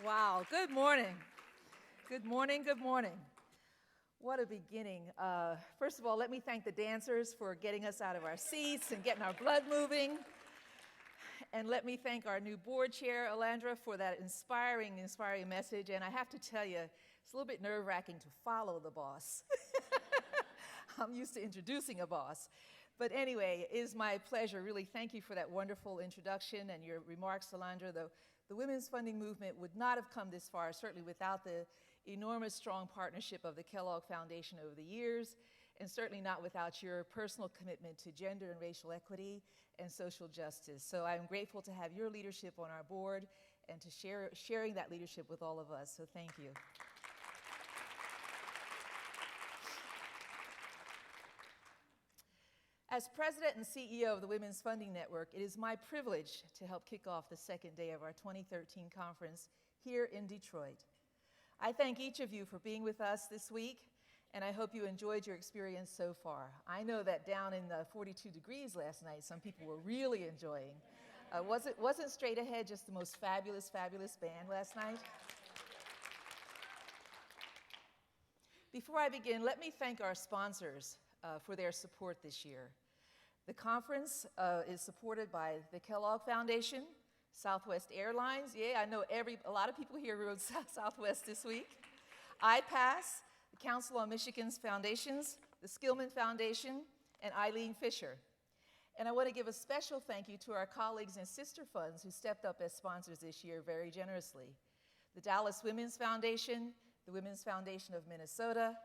Wow, good morning. Good morning, good morning. What a beginning. First of all, let me thank the dancers for getting us out of our seats and getting our blood moving. And let me thank our new board chair, Alandra, for that inspiring message. And I have to tell you, it's a little bit nerve-wracking to follow the boss. I'm used to introducing a boss. But anyway, it is my pleasure. Really, thank you for that wonderful introduction and your remarks, Alandra. The women's funding movement would not have come this far, certainly without the enormous strong partnership of the Kellogg Foundation over the years, and certainly not without your personal commitment to gender and racial equity and social justice. So I'm grateful to have your leadership on our board and to sharing that leadership with all of us. So thank you. As President and CEO of the Women's Funding Network, it is my privilege to help kick off the second day of our 2013 conference here in Detroit. I thank each of you for being with us this week, and I hope you enjoyed your experience so far. I know that down in the 42 degrees last night, some people were really enjoying. Wasn't Straight Ahead just the most fabulous, fabulous band last night? Before I begin, let me thank our sponsors for their support this year. The conference is supported by the Kellogg Foundation, Southwest Airlines. Yeah, I know a lot of people here rode Southwest this week. IPASS, the Council on Michigan's Foundations, the Skillman Foundation, and Eileen Fisher. And I want to give a special thank you to our colleagues and sister funds who stepped up as sponsors this year very generously. The Dallas Women's Foundation, the Women's Foundation of Minnesota,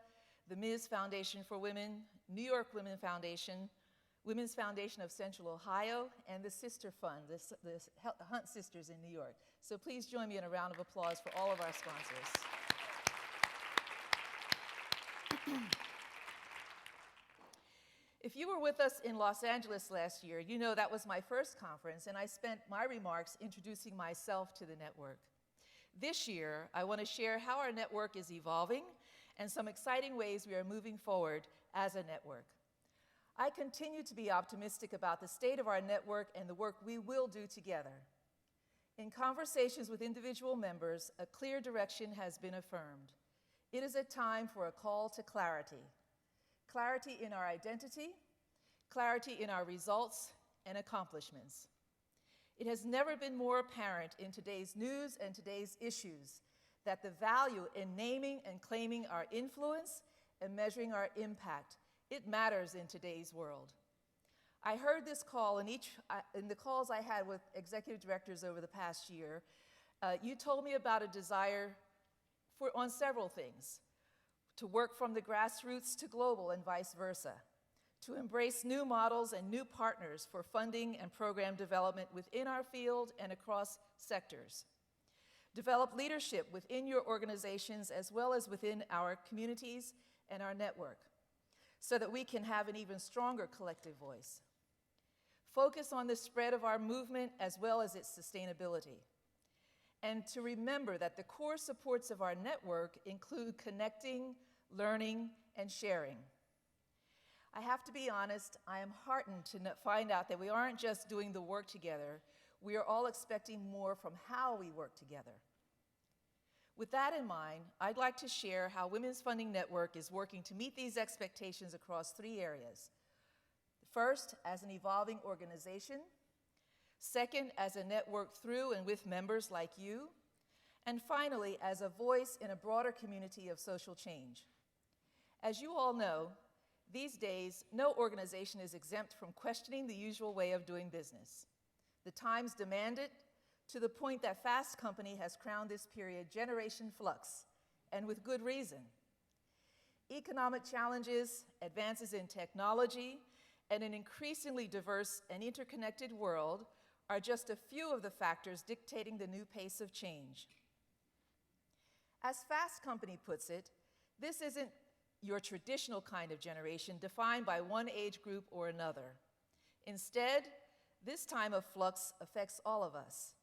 the Ms. Foundation for Women, New York Women Foundation, Women's Foundation of Central Ohio, and the Sister Fund, the Hunt Sisters in New York. So please join me in a round of applause for all of our sponsors. If you were with us in Los Angeles last year, you know that was my first conference, and I spent my remarks introducing myself to the network. This year, I want to share how our network is evolving and some exciting ways we are moving forward as a network. I continue to be optimistic about the state of our network and the work we will do together. In conversations with individual members, a clear direction has been affirmed. It is a time for a call to clarity. Clarity in our identity, clarity in our results and accomplishments. It has never been more apparent in today's news and today's issues that the value in naming and claiming our influence and measuring our impact, it matters in today's world. I heard this call in the calls I had with executive directors over the past year. You told me about a desire on several things: to work from the grassroots to global and vice versa, to embrace new models and new partners for funding and program development within our field and across sectors, develop leadership within your organizations as well as within our communities and our network, so that we can have an even stronger collective voice. Focus on the spread of our movement as well as its sustainability. And to remember that the core supports of our network include connecting, learning, and sharing. I have to be honest, I am heartened to find out that we aren't just doing the work together, we are all expecting more from how we work together. With that in mind, I'd like to share how Women's Funding Network is working to meet these expectations across 3 areas. First, as an evolving organization. Second, as a network through and with members like you. And finally, as a voice in a broader community of social change. As you all know, these days, no organization is exempt from questioning the usual way of doing business. The times demand it, to the point that Fast Company has crowned this period Generation Flux, and with good reason. Economic challenges, advances in technology, and an increasingly diverse and interconnected world are just a few of the factors dictating the new pace of change. As Fast Company puts it, this isn't your traditional kind of generation defined by one age group or another. Instead, this time of flux affects all of us.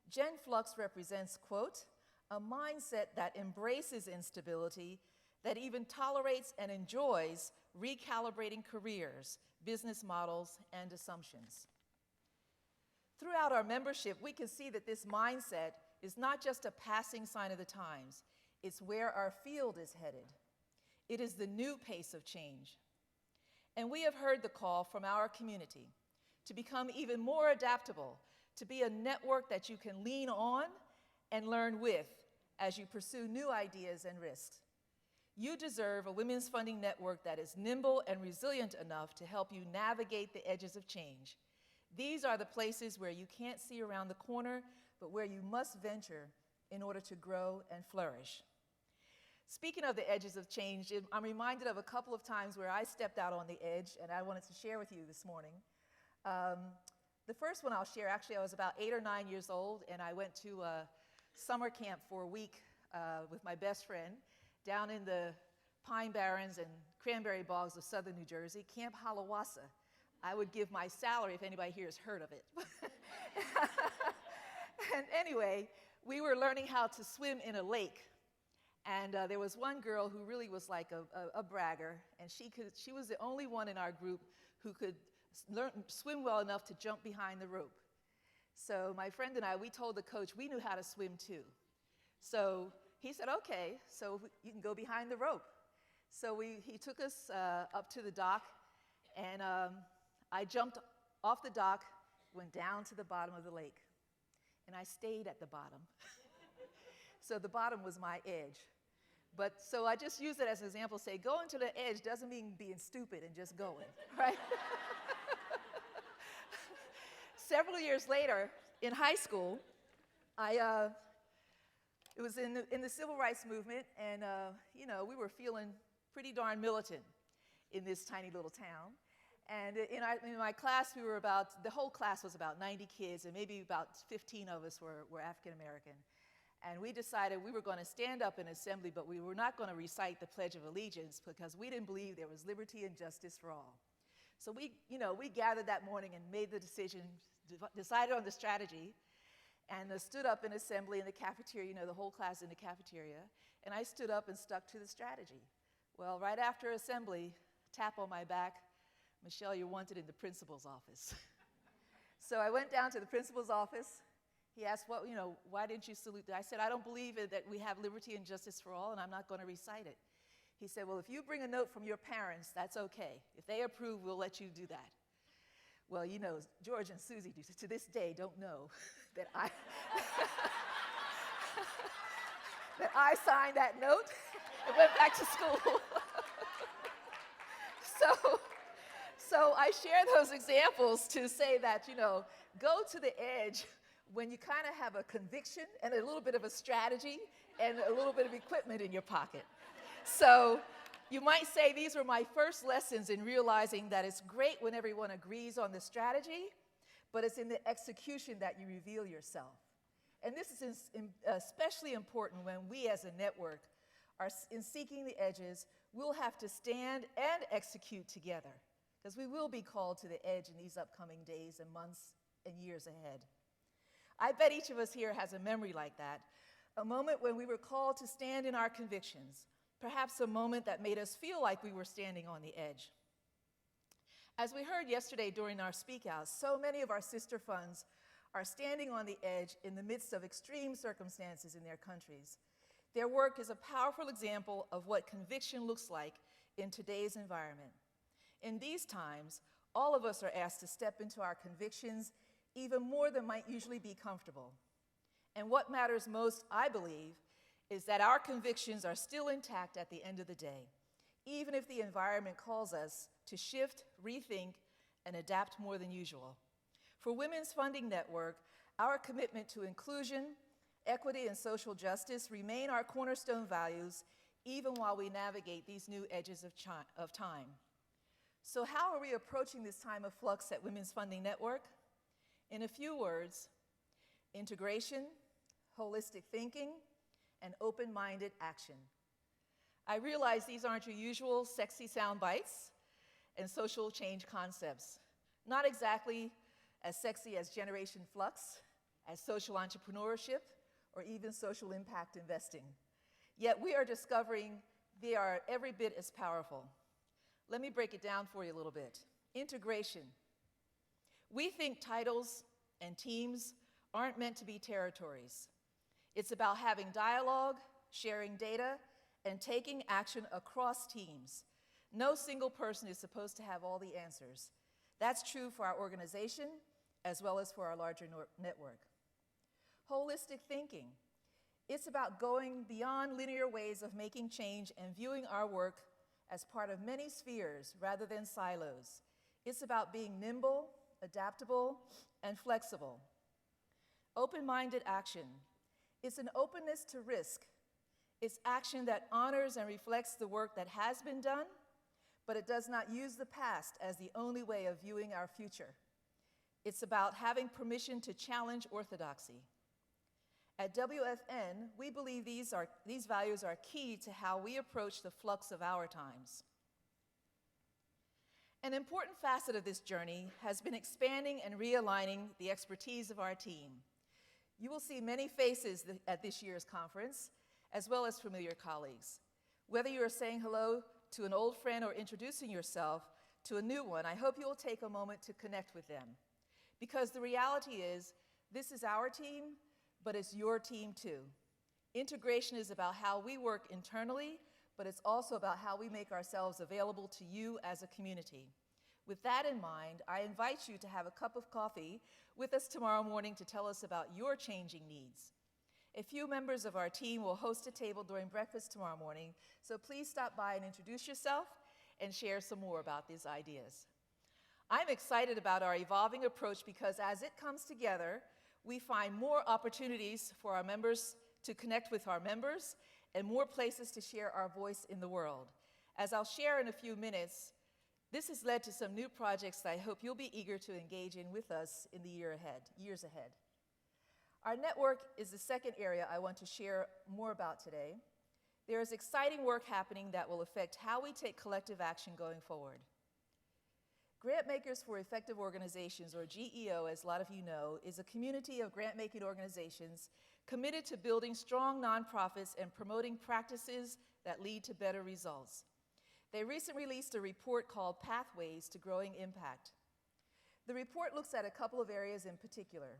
Gen Flux represents, quote, a mindset that embraces instability, that even tolerates and enjoys recalibrating careers, business models, and assumptions. Throughout our membership, we can see that this mindset is not just a passing sign of the times, it's where our field is headed. It is the new pace of change. And we have heard the call from our community to become even more adaptable, to be a network that you can lean on and learn with as you pursue new ideas and risks. You deserve a women's funding network that is nimble and resilient enough to help you navigate the edges of change. These are the places where you can't see around the corner, but where you must venture in order to grow and flourish. Speaking of the edges of change, I'm reminded of a couple of times where I stepped out on the edge, and I wanted to share with you this morning. The first one I'll share, actually, I was about 8 or 9 years old, and I went to a summer camp for a week with my best friend down in the pine barrens and cranberry bogs of southern New Jersey, Camp Halawasa. I would give my salary if anybody here has heard of it. And anyway, we were learning how to swim in a lake. And there was one girl who really was like a bragger, and she was the only one in our group who could swim well enough to jump behind the rope. So my friend and I, we told the coach we knew how to swim too. So he said, okay, so you can go behind the rope. So he took us up to the dock, and I jumped off the dock, went down to the bottom of the lake, and I stayed at the bottom. So the bottom was my edge. But so I just use it as an example, say going to the edge doesn't mean being stupid and just going, right? Several years later, in high school, it was in the civil rights movement, and we were feeling pretty darn militant in this tiny little town. And in my class, the whole class was about 90 kids, and maybe about 15 of us were African American. And we decided we were going to stand up in assembly, but we were not going to recite the Pledge of Allegiance because we didn't believe there was liberty and justice for all. So we gathered that morning and made the decision, decided on the strategy, and stood up in assembly in the cafeteria, the whole class in the cafeteria, and I stood up and stuck to the strategy. Well, right after assembly, tap on my back, Michele, you're wanted in the principal's office. So I went down to the principal's office. He asked, why didn't you salute? I said, I don't believe that we have liberty and justice for all, and I'm not going to recite it. He said, well, if you bring a note from your parents, that's okay. If they approve, we'll let you do that. Well, George and Susie to this day don't know that that I signed that note and went back to school. So I share those examples to say that, go to the edge when you kind of have a conviction and a little bit of a strategy and a little bit of equipment in your pocket. So you might say these were my first lessons in realizing that it's great when everyone agrees on the strategy, but it's in the execution that you reveal yourself. And this is especially important when we as a network are in seeking the edges. We'll have to stand and execute together because we will be called to the edge in these upcoming days and months and years ahead. I bet each of us here has a memory like that, a moment when we were called to stand in our convictions, perhaps a moment that made us feel like we were standing on the edge. As we heard yesterday during our speak out, so many of our sister funds are standing on the edge in the midst of extreme circumstances in their countries. Their work is a powerful example of what conviction looks like in today's environment. In these times, all of us are asked to step into our convictions even more than might usually be comfortable. And what matters most, I believe, is that our convictions are still intact at the end of the day, even if the environment calls us to shift, rethink, and adapt more than usual. For Women's Funding Network, our commitment to inclusion, equity, and social justice remain our cornerstone values, even while we navigate these new edges of time. So how are we approaching this time of flux at Women's Funding Network? In a few words, integration, holistic thinking, and open-minded action. I realize these aren't your usual sexy sound bites and social change concepts. Not exactly as sexy as Generation Flux, as social entrepreneurship, or even social impact investing. Yet we are discovering they are every bit as powerful. Let me break it down for you a little bit. Integration. We think titles and teams aren't meant to be territories. It's about having dialogue, sharing data, and taking action across teams. No single person is supposed to have all the answers. That's true for our organization as well as for our larger network. Holistic thinking. It's about going beyond linear ways of making change and viewing our work as part of many spheres rather than silos. It's about being nimble, adaptable, and flexible. Open-minded action. It's an openness to risk. It's action that honors and reflects the work that has been done, but it does not use the past as the only way of viewing our future. It's about having permission to challenge orthodoxy. At WFN, we believe these values are key to how we approach the flux of our times. An important facet of this journey has been expanding and realigning the expertise of our team. You will see many faces at this year's conference, as well as familiar colleagues. Whether you are saying hello to an old friend or introducing yourself to a new one, I hope you will take a moment to connect with them. Because the reality is, this is our team, but it's your team too. Integration is about how we work internally, but it's also about how we make ourselves available to you as a community. With that in mind, I invite you to have a cup of coffee with us tomorrow morning to tell us about your changing needs. A few members of our team will host a table during breakfast tomorrow morning, so please stop by and introduce yourself and share some more about these ideas. I'm excited about our evolving approach because as it comes together, we find more opportunities for our members to connect with our members and more places to share our voice in the world. As I'll share in a few minutes, this has led to some new projects that I hope you'll be eager to engage in with us in the years ahead. Our network is the second area I want to share more about today. There is exciting work happening that will affect how we take collective action going forward. Grant Makers for Effective Organizations, or GEO, as a lot of you know, is a community of grant-making organizations committed to building strong nonprofits and promoting practices that lead to better results. They recently released a report called Pathways to Growing Impact. The report looks at a couple of areas in particular.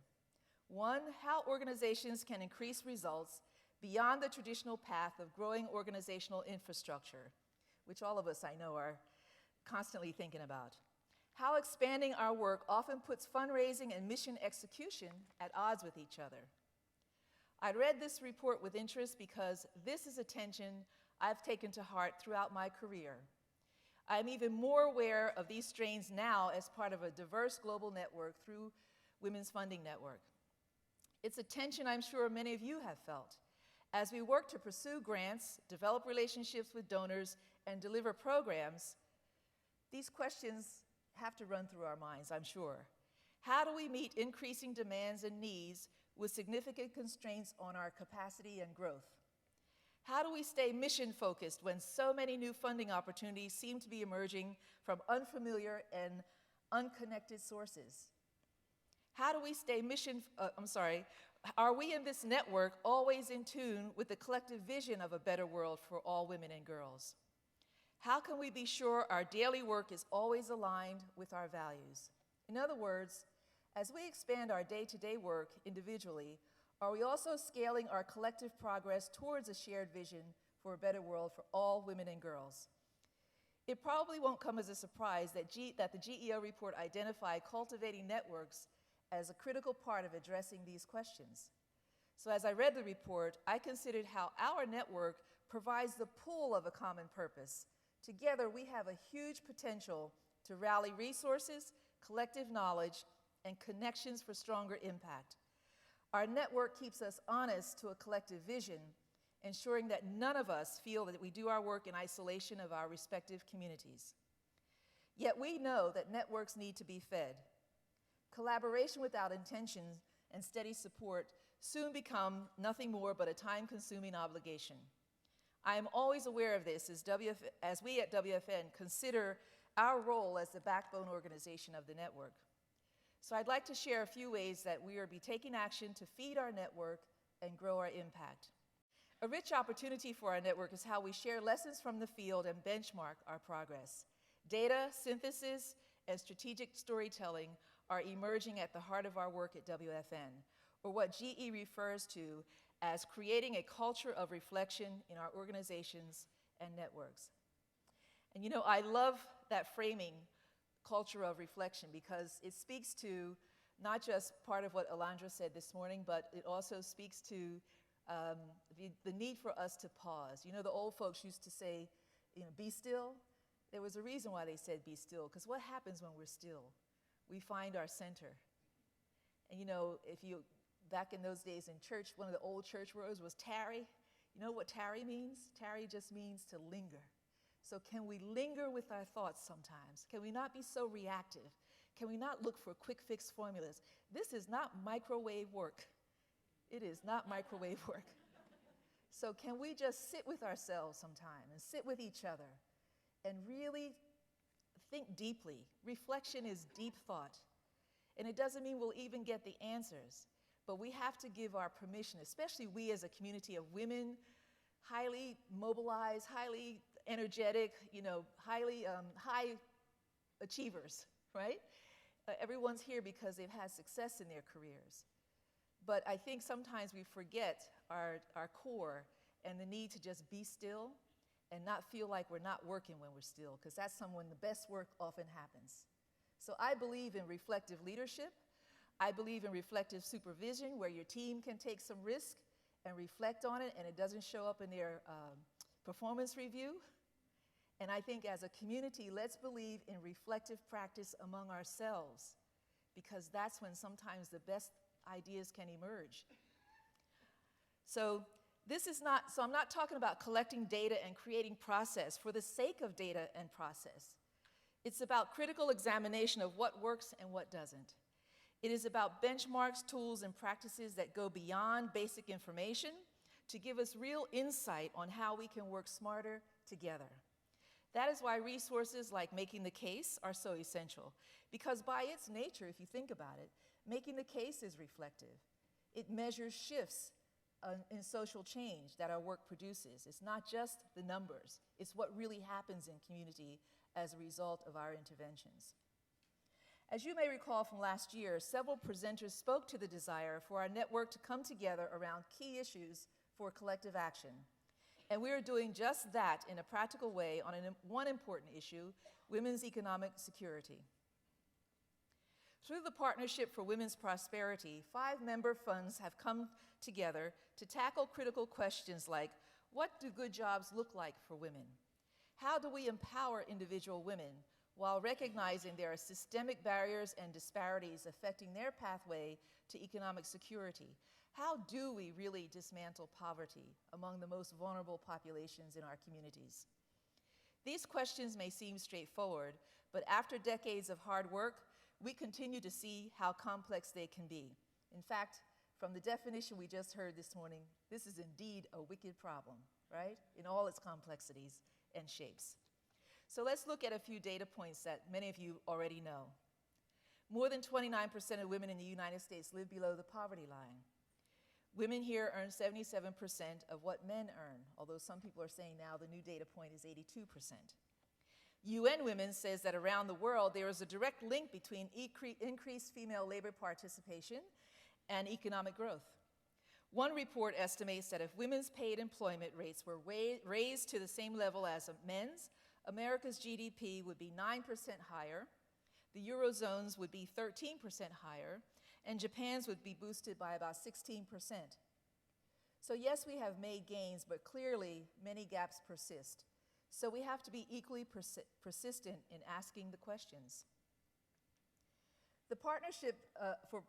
One, how organizations can increase results beyond the traditional path of growing organizational infrastructure, which all of us I know are constantly thinking about. How expanding our work often puts fundraising and mission execution at odds with each other. I read this report with interest because this is a tension I've taken to heart throughout my career. I'm even more aware of these strains now as part of a diverse global network through Women's Funding Network. It's a tension I'm sure many of you have felt. As we work to pursue grants, develop relationships with donors, and deliver programs, these questions have to run through our minds, I'm sure. How do we meet increasing demands and needs with significant constraints on our capacity and growth? How do we stay mission-focused when so many new funding opportunities seem to be emerging from unfamiliar and unconnected sources? How do we stay are we in this network always in tune with the collective vision of a better world for all women and girls? How can we be sure our daily work is always aligned with our values? In other words, as we expand our day-to-day work individually, are we also scaling our collective progress towards a shared vision for a better world for all women and girls? It probably won't come as a surprise that the GEO report identified cultivating networks as a critical part of addressing these questions. So as I read the report, I considered how our network provides the pull of a common purpose. Together, we have a huge potential to rally resources, collective knowledge, and connections for stronger impact. Our network keeps us honest to a collective vision, ensuring that none of us feel that we do our work in isolation of our respective communities. Yet we know that networks need to be fed. Collaboration without intention and steady support soon become nothing more but a time-consuming obligation. I am always aware of this as we at WFN consider our role as the backbone organization of the network. So I'd like to share a few ways that we will be taking action to feed our network and grow our impact. A rich opportunity for our network is how we share lessons from the field and benchmark our progress. Data, synthesis, and strategic storytelling are emerging at the heart of our work at WFN, or what GE refers to as creating a culture of reflection in our organizations and networks. And you know, I love that framing, culture of reflection, because it speaks to not just part of what Alondra said this morning, but it also speaks to the need for us to pause. You know, the old folks used to say, you know, be still. There was a reason why they said be still, because what happens when we're still? We find our center. And you know, back in those days in church, one of the old church words was tarry. You know what tarry means? Tarry just means to linger. So can we linger with our thoughts sometimes? Can we not be so reactive? Can we not look for quick fix formulas? This is not microwave work. It is not microwave work. So can we just sit with ourselves sometime and sit with each other and really think deeply? Reflection is deep thought. And it doesn't mean we'll even get the answers, but we have to give our permission, especially we as a community of women, highly mobilized, highly energetic, you know, high achievers, right? Everyone's here because they've had success in their careers. But I think sometimes we forget our core and the need to just be still and not feel like we're not working when we're still, because that's when the best work often happens. So I believe in reflective leadership. I believe in reflective supervision, where your team can take some risk and reflect on it, and it doesn't show up in their performance review. And I think as a community, let's believe in reflective practice among ourselves, because that's when sometimes the best ideas can emerge. So I'm not talking about collecting data and creating process for the sake of data and process. It's about critical examination of what works and what doesn't. It is about benchmarks, tools, and practices that go beyond basic information to give us real insight on how we can work smarter together. That is why resources like Making the Case are so essential, because by its nature, if you think about it, Making the Case is reflective. It measures shifts in social change that our work produces. It's not just the numbers, it's what really happens in community as a result of our interventions. As you may recall from last year, several presenters spoke to the desire for our network to come together around key issues for collective action. And we are doing just that in a practical way on one important issue, women's economic security. Through the Partnership for Women's Prosperity, 5 member funds have come together to tackle critical questions like, what do good jobs look like for women? How do we empower individual women while recognizing there are systemic barriers and disparities affecting their pathway to economic security? How do we really dismantle poverty among the most vulnerable populations in our communities? These questions may seem straightforward, but after decades of hard work, we continue to see how complex they can be. In fact, from the definition we just heard this morning, this is indeed a wicked problem, right? In all its complexities and shapes. So let's look at a few data points that many of you already know. More than 29% of women in the United States live below the poverty line. Women here earn 77% of what men earn, although some people are saying now the new data point is 82%. UN Women says that around the world there is a direct link between increased female labor participation and economic growth. One report estimates that if women's paid employment rates were raised to the same level as men's, America's GDP would be 9% higher, the Eurozone's would be 13% higher, and Japan's would be boosted by about 16%. So yes, we have made gains, but clearly many gaps persist. So we have to be equally persistent in asking the questions. The Partnership for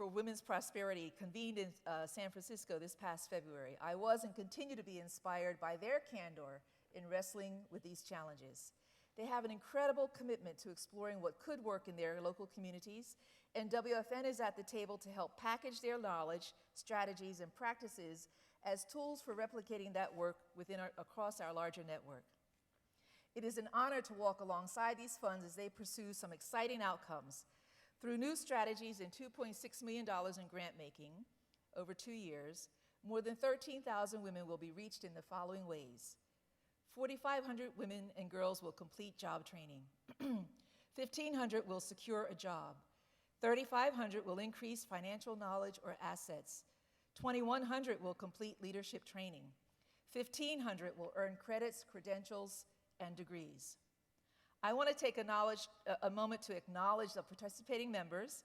Women's Prosperity convened in San Francisco this past February. I was and continue to be inspired by their candor in wrestling with these challenges. They have an incredible commitment to exploring what could work in their local communities, and WFN is at the table to help package their knowledge, strategies, and practices as tools for replicating that work across our larger network. It is an honor to walk alongside these funds as they pursue some exciting outcomes. Through new strategies and $2.6 million in grant making over 2 years, more than 13,000 women will be reached in the following ways. 4,500 women and girls will complete job training. 1,500 will secure a job. 3,500 will increase financial knowledge or assets. 2,100 will complete leadership training. 1,500 will earn credits, credentials, and degrees. I want to take a moment to acknowledge the participating members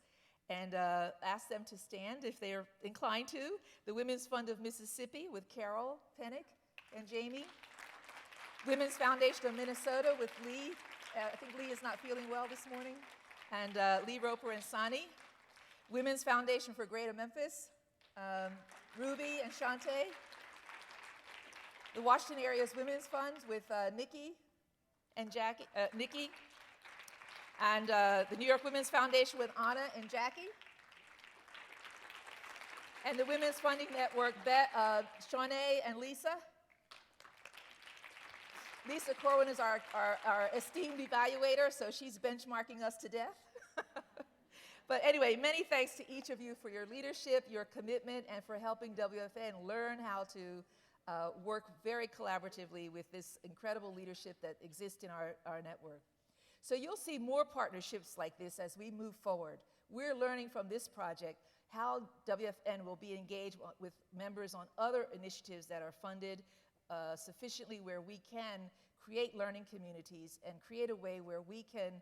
and ask them to stand if they are inclined to. The Women's Fund of Mississippi with Carol Pennick and Jamie. Women's Foundation of Minnesota with Lee. I think Lee is not feeling well this morning. And Lee Roper and Sani. Women's Foundation for Greater Memphis, Ruby and Shantae. The Washington Area's Women's Fund with Nikki and Jackie, Nikki. And the New York Women's Foundation with Anna and Jackie. And the Women's Funding Network, Shanae and Lisa. Lisa Corwin is our esteemed evaluator, so she's benchmarking us to death. But anyway, many thanks to each of you for your leadership, your commitment, and for helping WFN learn how to work very collaboratively with this incredible leadership that exists in our network. So you'll see more partnerships like this as we move forward. We're learning from this project how WFN will be engaged with members on other initiatives that are funded sufficiently where we can create learning communities and create a way where we can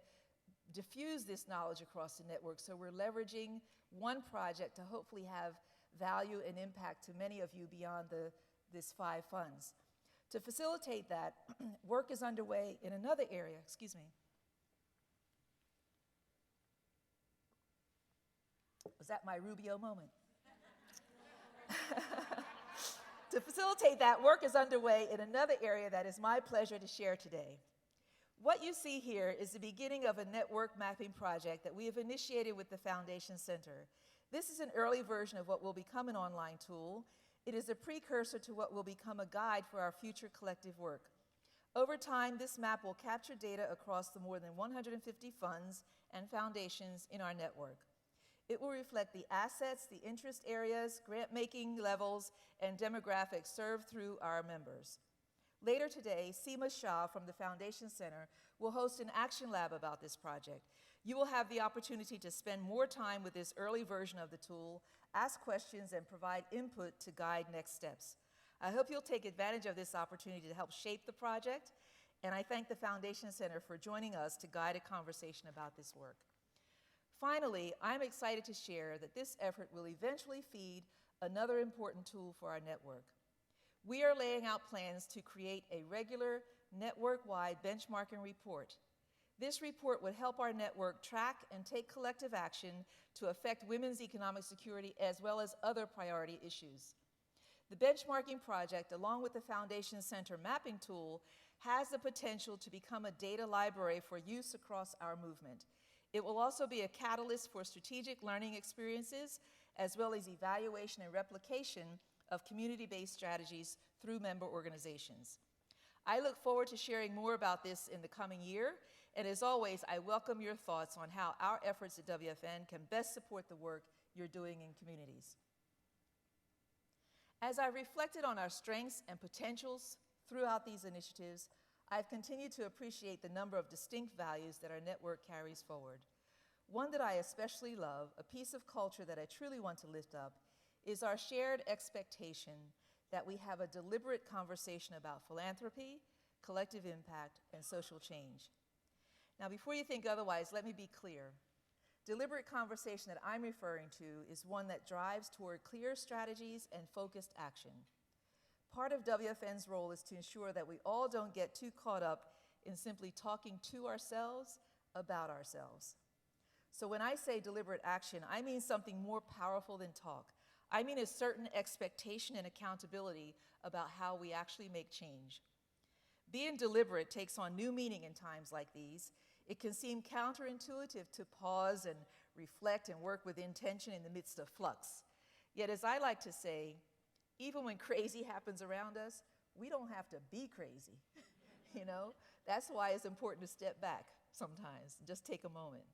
diffuse this knowledge across the network. So we're leveraging one project to hopefully have value and impact to many of you beyond this 5 funds. To facilitate that, work is underway in another area, excuse me. Was that my Rubio moment? To facilitate that, work is underway in another area that is my pleasure to share today. What you see here is the beginning of a network mapping project that we have initiated with the Foundation Center. This is an early version of what will become an online tool. It is a precursor to what will become a guide for our future collective work. Over time, this map will capture data across the more than 150 funds and foundations in our network. It will reflect the assets, the interest areas, grant-making levels, and demographics served through our members. Later today, Seema Shah from the Foundation Center will host an action lab about this project. You will have the opportunity to spend more time with this early version of the tool, ask questions, and provide input to guide next steps. I hope you'll take advantage of this opportunity to help shape the project, and I thank the Foundation Center for joining us to guide a conversation about this work. Finally, I'm excited to share that this effort will eventually feed another important tool for our network. We are laying out plans to create a regular network-wide benchmarking report. This report would help our network track and take collective action to affect women's economic security as well as other priority issues. The benchmarking project, along with the Foundation Center mapping tool, has the potential to become a data library for use across our movement. It will also be a catalyst for strategic learning experiences, as well as evaluation and replication of community-based strategies through member organizations. I look forward to sharing more about this in the coming year, and as always, I welcome your thoughts on how our efforts at WFN can best support the work you're doing in communities. As I've reflected on our strengths and potentials throughout these initiatives, I've continued to appreciate the number of distinct values that our network carries forward. One that I especially love, a piece of culture that I truly want to lift up, is our shared expectation that we have a deliberate conversation about philanthropy, collective impact, and social change. Now, before you think otherwise, let me be clear. Deliberate conversation that I'm referring to is one that drives toward clear strategies and focused action. Part of WFN's role is to ensure that we all don't get too caught up in simply talking to ourselves about ourselves. So when I say deliberate action, I mean something more powerful than talk. I mean a certain expectation and accountability about how we actually make change. Being deliberate takes on new meaning in times like these. It can seem counterintuitive to pause and reflect and work with intention in the midst of flux. Yet, as I like to say, even when crazy happens around us, we don't have to be crazy. You know, that's why it's important to step back sometimes, just take a moment.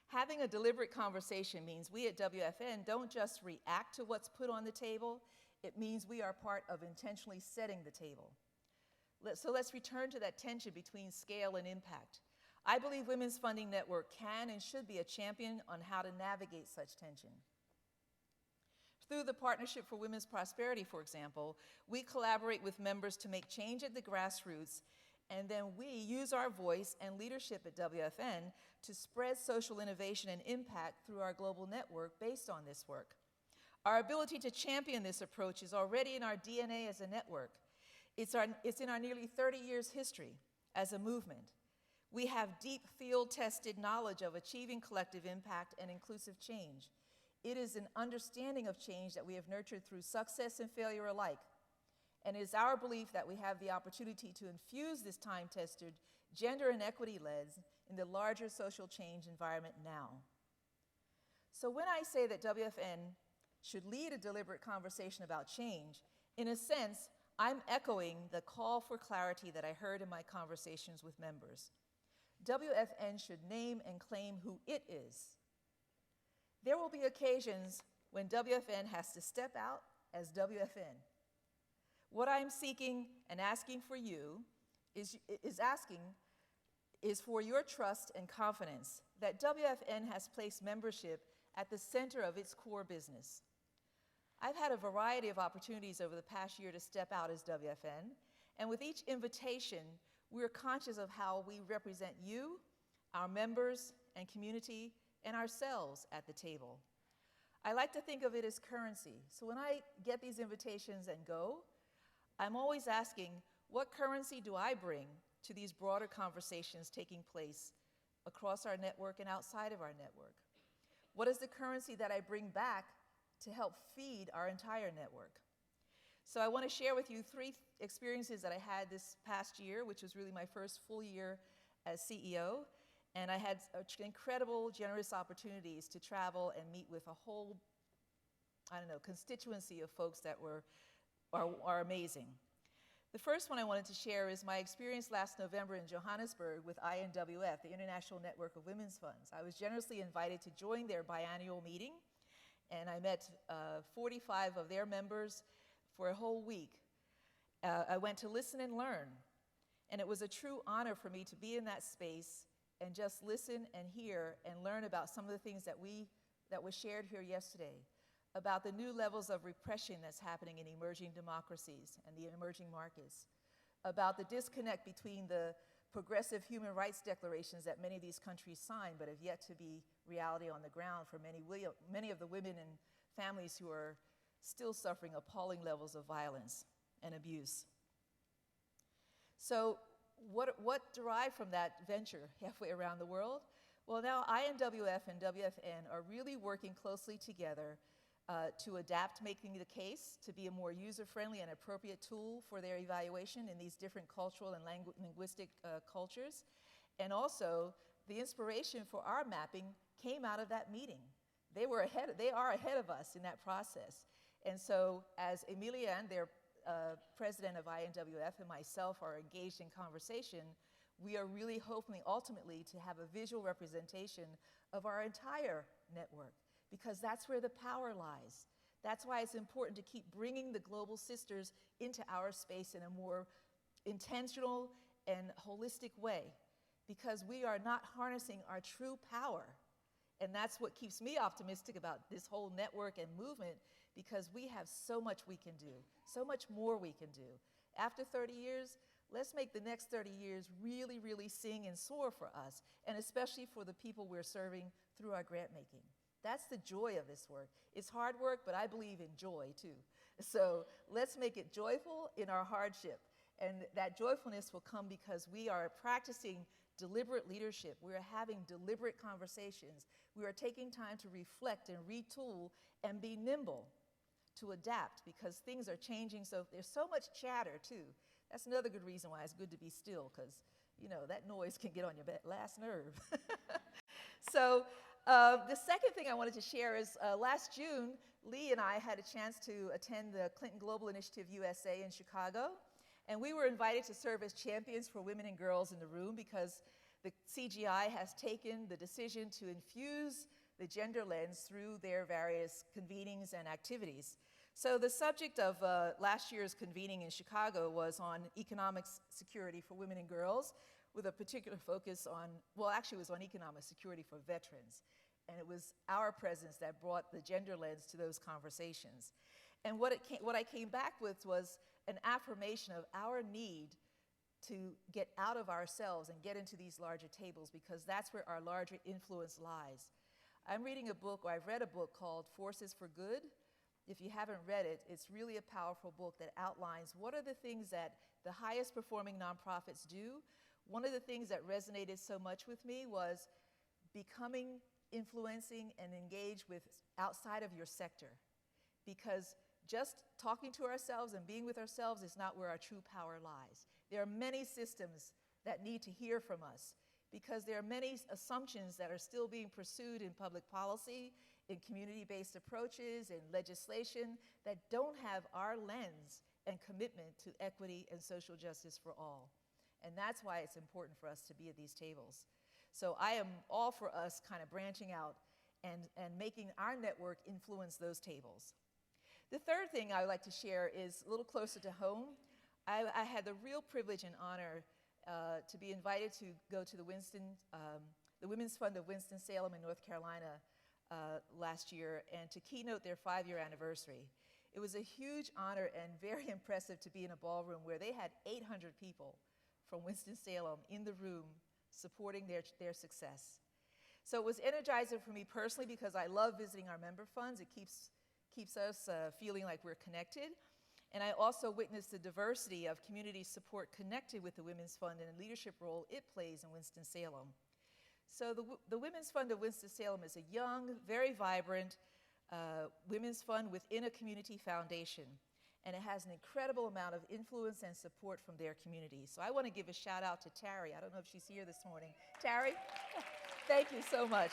Having a deliberate conversation means we at WFN don't just react to what's put on the table, it means we are part of intentionally setting the table. So let's return to that tension between scale and impact. I believe Women's Funding Network can and should be a champion on how to navigate such tension. Through the Partnership for Women's Prosperity, for example, we collaborate with members to make change at the grassroots, and then we use our voice and leadership at WFN to spread social innovation and impact through our global network based on this work. Our ability to champion this approach is already in our DNA as a network. It's in our nearly 30 years history as a movement. We have deep field-tested knowledge of achieving collective impact and inclusive change. It is an understanding of change that we have nurtured through success and failure alike. And it is our belief that we have the opportunity to infuse this time-tested gender and equity lens in the larger social change environment now. So when I say that WFN should lead a deliberate conversation about change, in a sense, I'm echoing the call for clarity that I heard in my conversations with members. WFN should name and claim who it is. There will be occasions when WFN has to step out as WFN. What I'm seeking and asking for you is for your trust and confidence that WFN has placed membership at the center of its core business. I've had a variety of opportunities over the past year to step out as WFN, and with each invitation, we're conscious of how we represent you, our members and community, and ourselves at the table. I like to think of it as currency. So when I get these invitations and go, I'm always asking, what currency do I bring to these broader conversations taking place across our network and outside of our network? What is the currency that I bring back to help feed our entire network? So I want to share with you 3 experiences that I had this past year, which was really my first full year as CEO. And I had incredible, generous opportunities to travel and meet with a whole, constituency of folks that are amazing. The first one I wanted to share is my experience last November in Johannesburg with INWF, the International Network of Women's Funds. I was generously invited to join their biannual meeting, and I met 45 of their members for a whole week. I went to listen and learn, and it was a true honor for me to be in that space and just listen and hear and learn about some of the things that was shared here yesterday, about the new levels of repression that's happening in emerging democracies and the emerging markets, about the disconnect between the progressive human rights declarations that many of these countries sign but have yet to be reality on the ground for many of the women and families who are still suffering appalling levels of violence and abuse. So what derived from that venture halfway around the world? Well, now INWF and WFN are really working closely together to adapt, making the case to be a more user-friendly and appropriate tool for their evaluation in these different cultural and linguistic cultures. And also, the inspiration for our mapping came out of that meeting. They are ahead of us in that process. And so, as Emilia and their president of INWF and myself are engaged in conversation, we are really hoping ultimately to have a visual representation of our entire network, because that's where the power lies. That's why it's important to keep bringing the global sisters into our space in a more intentional and holistic way, because we are not harnessing our true power. And that's what keeps me optimistic about this whole network and movement, because we have so much we can do, so much more we can do. After 30 years, let's make the next 30 years really, really sing and soar for us, and especially for the people we're serving through our grant making. That's the joy of this work. It's hard work, but I believe in joy too. So let's make it joyful in our hardship. And that joyfulness will come because we are practicing deliberate leadership. We are having deliberate conversations. We are taking time to reflect and retool and be nimble to adapt, because things are changing. So there's so much chatter too. That's another good reason why it's good to be still, because that noise can get on your last nerve. So the second thing I wanted to share is last June, Lee and I had a chance to attend the Clinton Global Initiative USA in Chicago, and we were invited to serve as champions for women and girls in the room, because the CGI has taken the decision to infuse the gender lens through their various convenings and activities. So the subject of last year's convening in Chicago was on economic security for women and girls, with a particular focus on, well, actually it was on economic security for veterans. And it was our presence that brought the gender lens to those conversations. And what I came back with was an affirmation of our need to get out of ourselves and get into these larger tables, because that's where our larger influence lies. I'm reading a book, or I've read a book called Forces for Good. If you haven't read it, it's really a powerful book that outlines what are the things that the highest performing nonprofits do. One of the things that resonated so much with me was becoming, influencing, and engaged with outside of your sector. Because just talking to ourselves and being with ourselves is not where our true power lies. There are many systems that need to hear from us, because there are many assumptions that are still being pursued in public policy, in community-based approaches, in legislation that don't have our lens and commitment to equity and social justice for all. And that's why it's important for us to be at these tables. So I am all for us kind of branching out and making our network influence those tables. The third thing I would like to share is a little closer to home. I had the real privilege and honor to be invited to go to the Women's Fund of Winston-Salem in North Carolina last year, and to keynote their 5-year anniversary. It was a huge honor and very impressive to be in a ballroom where they had 800 people from Winston-Salem in the room supporting their success. So it was energizing for me personally, because I love visiting our member funds. It keeps us feeling like we're connected. And I also witnessed the diversity of community support connected with the Women's Fund and the leadership role it plays in Winston-Salem. So the Women's Fund of Winston-Salem is a young, very vibrant women's fund within a community foundation. And it has an incredible amount of influence and support from their community. So I want to give a shout out to Terry. I don't know if she's here this morning. Terry, thank you so much.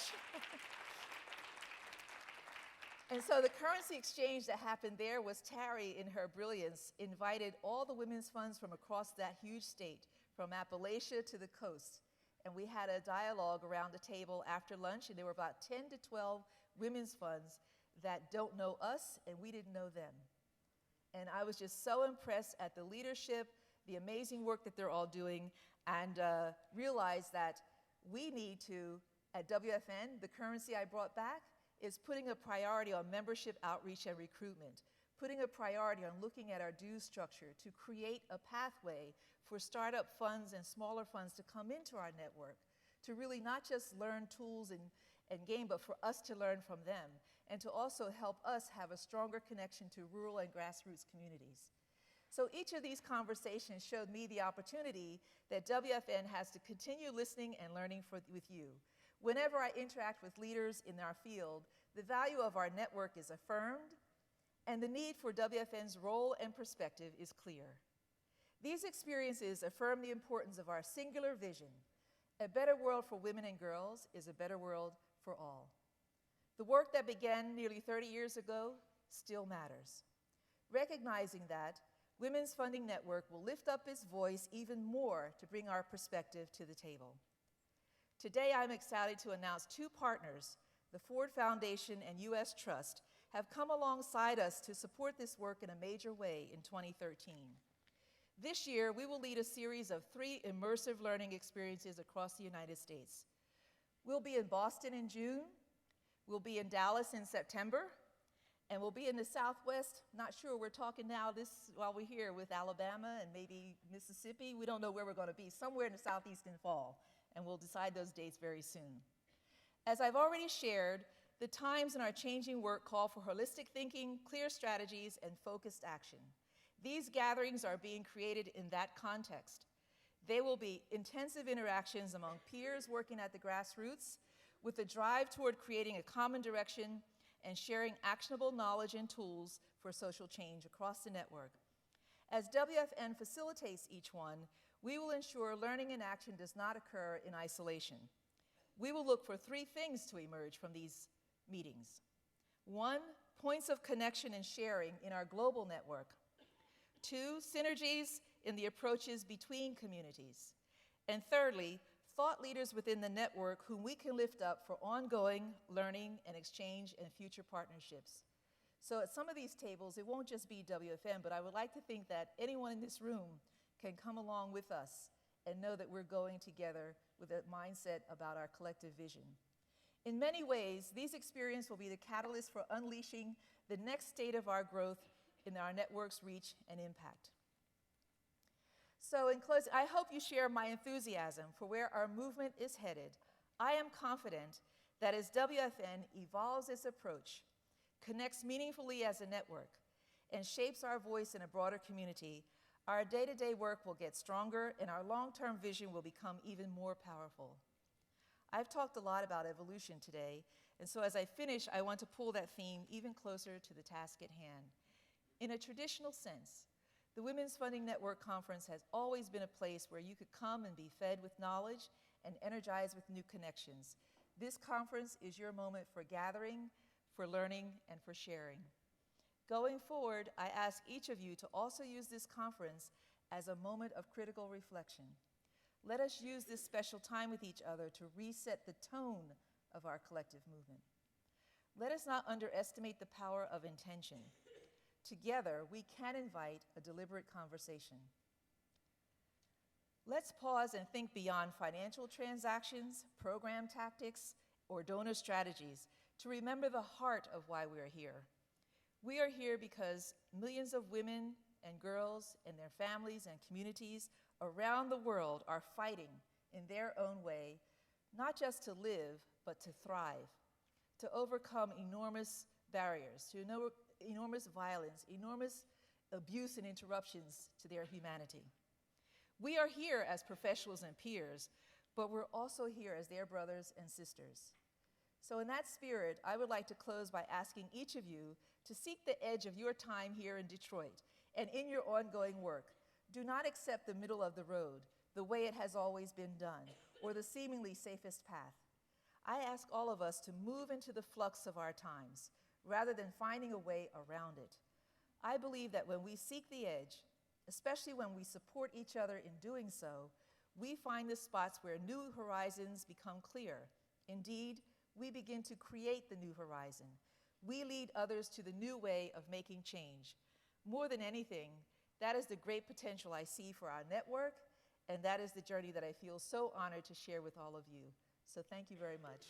And so the currency exchange that happened there was Terry, in her brilliance, invited all the women's funds from across that huge state, from Appalachia to the coast. And we had a dialogue around the table after lunch, and there were about 10 to 12 women's funds that don't know us, and we didn't know them. And I was just so impressed at the leadership, the amazing work that they're all doing, and realized that we need to, at WFN, the currency I brought back, is putting a priority on membership outreach and recruitment, putting a priority on looking at our dues structure to create a pathway for startup funds and smaller funds to come into our network, to really not just learn tools and gain, but for us to learn from them, and to also help us have a stronger connection to rural and grassroots communities. So each of these conversations showed me the opportunity that WFN has to continue listening and learning with you. Whenever I interact with leaders in our field, the value of our network is affirmed, and the need for WFN's role and perspective is clear. These experiences affirm the importance of our singular vision. A better world for women and girls is a better world for all. The work that began nearly 30 years ago still matters. Recognizing that, Women's Funding Network will lift up its voice even more to bring our perspective to the table. Today, I'm excited to announce 2 partners, the Ford Foundation and U.S. Trust, have come alongside us to support this work in a major way in 2013. This year, we will lead a series of 3 immersive learning experiences across the United States. We'll be in Boston in June, we'll be in Dallas in September, and we'll be in the Southwest. Not sure, we're talking now while we're here with Alabama and maybe Mississippi. We don't know where we're going to be, somewhere in the Southeast in fall, and we'll decide those dates very soon. As I've already shared, the times in our changing work call for holistic thinking, clear strategies, and focused action. These gatherings are being created in that context. They will be intensive interactions among peers working at the grassroots, with a drive toward creating a common direction and sharing actionable knowledge and tools for social change across the network. As WFN facilitates each one, we will ensure learning and action does not occur in isolation. We will look for 3 things to emerge from these meetings. 1, points of connection and sharing in our global network. 2, synergies in the approaches between communities. And thirdly, thought leaders within the network whom we can lift up for ongoing learning and exchange and future partnerships. So at some of these tables, it won't just be WFN, but I would like to think that anyone in this room can come along with us and know that we're going together with a mindset about our collective vision. In many ways, these experiences will be the catalyst for unleashing the next state of our growth in our network's reach and impact. So in closing, I hope you share my enthusiasm for where our movement is headed. I am confident that as WFN evolves its approach, connects meaningfully as a network, and shapes our voice in a broader community, our day-to-day work will get stronger and our long-term vision will become even more powerful. I've talked a lot about evolution today, and so as I finish, I want to pull that theme even closer to the task at hand. In a traditional sense, the Women's Funding Network Conference has always been a place where you could come and be fed with knowledge and energized with new connections. This conference is your moment for gathering, for learning, and for sharing. Going forward, I ask each of you to also use this conference as a moment of critical reflection. Let us use this special time with each other to reset the tone of our collective movement. Let us not underestimate the power of intention. Together, we can invite a deliberate conversation. Let's pause and think beyond financial transactions, program tactics, or donor strategies to remember the heart of why we are here. We are here because millions of women and girls and their families and communities around the world are fighting in their own way, not just to live, but to thrive, to overcome enormous barriers, to enormous violence, enormous abuse and interruptions to their humanity. We are here as professionals and peers, but we're also here as their brothers and sisters. So in that spirit, I would like to close by asking each of you to seek the edge of your time here in Detroit and in your ongoing work. Do not accept the middle of the road, the way it has always been done, or the seemingly safest path. I ask all of us to move into the flux of our times, rather than finding a way around it. I believe that when we seek the edge, especially when we support each other in doing so, we find the spots where new horizons become clear. Indeed, we begin to create the new horizon. We lead others to the new way of making change. More than anything, that is the great potential I see for our network, and that is the journey that I feel so honored to share with all of you. So thank you very much.